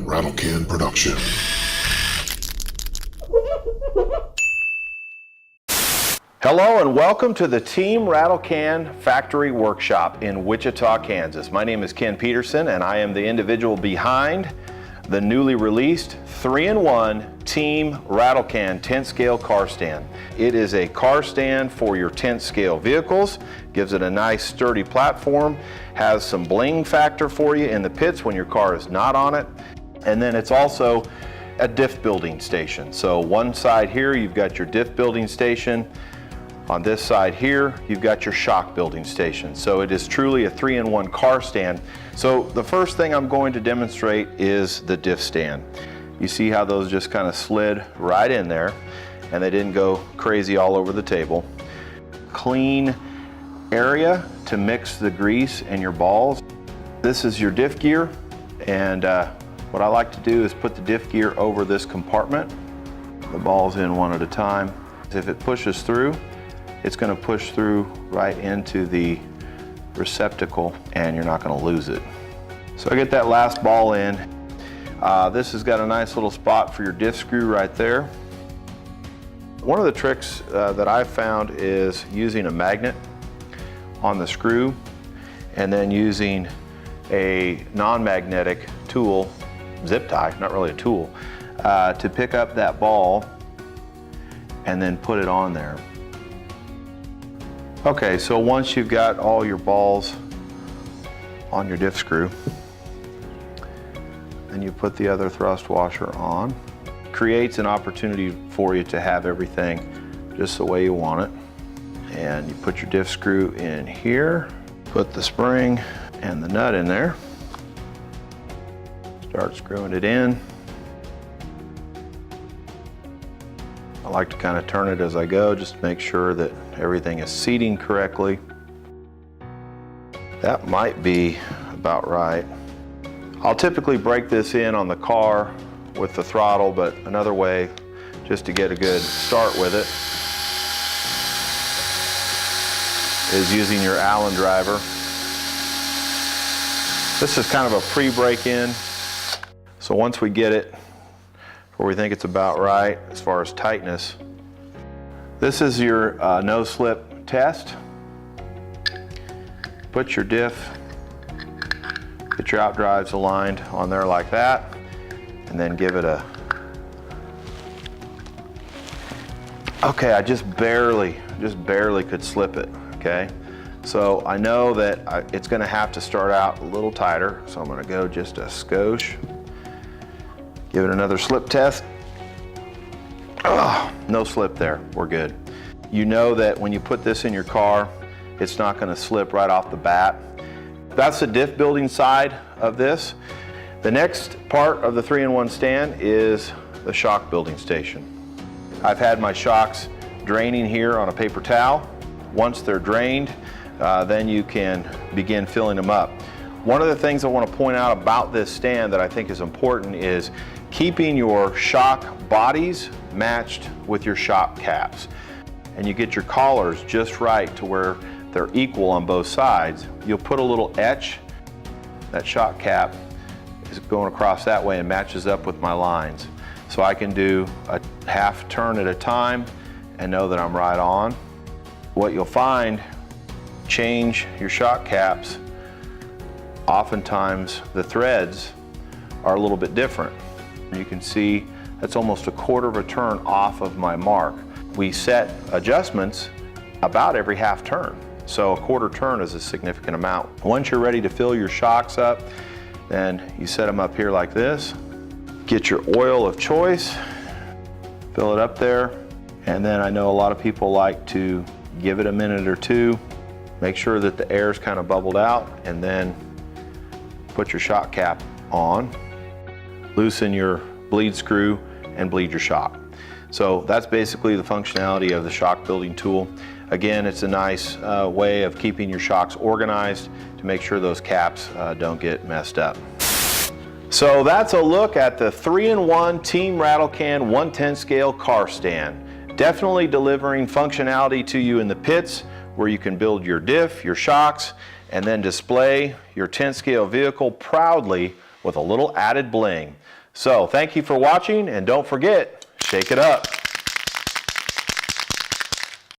Rattlecan production. Hello and welcome to the Team Rattlecan Factory Workshop in Wichita, Kansas. My name is Ken Peterson and I am the individual behind the newly released 3-in-1 Team Rattlecan tent scale car stand. It is a car stand for your tent scale vehicles, gives it a nice sturdy platform, has some bling factor for you in the pits when your car is not on it, and then it's also a diff building station. So one side here you've got your diff building station. On this side here, you've got your shock building station. So it is truly a 3-in-1 car stand. So the first thing I'm going to demonstrate is the diff stand. You see how those just kind of slid right in there and they didn't go crazy all over the table. Clean area to mix the grease and your balls. This is your diff gear, and what I like to do is put the diff gear over this compartment. The balls in one at a time. If it pushes through, it's going to push through right into the receptacle and you're not going to lose it. So I get that last ball in. This has got a nice little spot for your diff screw right there. One of the tricks that I've found is using a magnet on the screw and then using a non-magnetic tool, zip tie, not really a tool, to pick up that ball and then put it on there. Okay, so once you've got all your balls on your diff screw, then you put the other thrust washer on. Creates an opportunity for you to have everything just the way you want it. And you put your diff screw in here, put the spring and the nut in there. Start screwing it in. I like to kind of turn it as I go just to make sure that everything is seating correctly. That might be about right. I'll typically break this in on the car with the throttle, but another way just to get a good start with it is using your Allen driver. This is kind of a pre-break-in, so once we get it where we think it's about right as far as tightness. This is your no slip test. Put your diff, get your out drives aligned on there like that, and then give it a, okay, I just barely could slip it, okay? So I know that it's gonna have to start out a little tighter, so I'm gonna go just a skosh. Give it another slip test. Oh, no slip there, we're good. You know that when you put this in your car, it's not gonna slip right off the bat. That's the diff building side of this. The next part of the 3-in-1 stand is the shock building station. I've had my shocks draining here on a paper towel. Once they're drained, then you can begin filling them up. One of the things I want to point out about this stand that I think is important is keeping your shock bodies matched with your shock caps. And you get your collars just right to where they're equal on both sides. You'll put a little etch. That shock cap is going across that way and matches up with my lines. So I can do a half turn at a time and know that I'm right on. What you'll find, change your shock caps. Oftentimes the threads are a little bit different. You can see that's almost a quarter of a turn off of my mark. We set adjustments about every half turn. So a quarter turn is a significant amount. Once you're ready to fill your shocks up, then you set them up here like this. Get your oil of choice, fill it up there. And then I know a lot of people like to give it a minute or two, make sure that the air's kind of bubbled out, and then put your shock cap on, loosen your bleed screw, and bleed your shock. So that's basically the functionality of the shock building tool. Again, it's a nice way of keeping your shocks organized to make sure those caps don't get messed up. So that's a look at the 3-in-1 Team Rattlecan 110 scale car stand. Definitely delivering functionality to you in the pits where you can build your diff, your shocks, and then display your tent scale vehicle proudly with a little added bling. So thank you for watching, and don't forget, shake it up.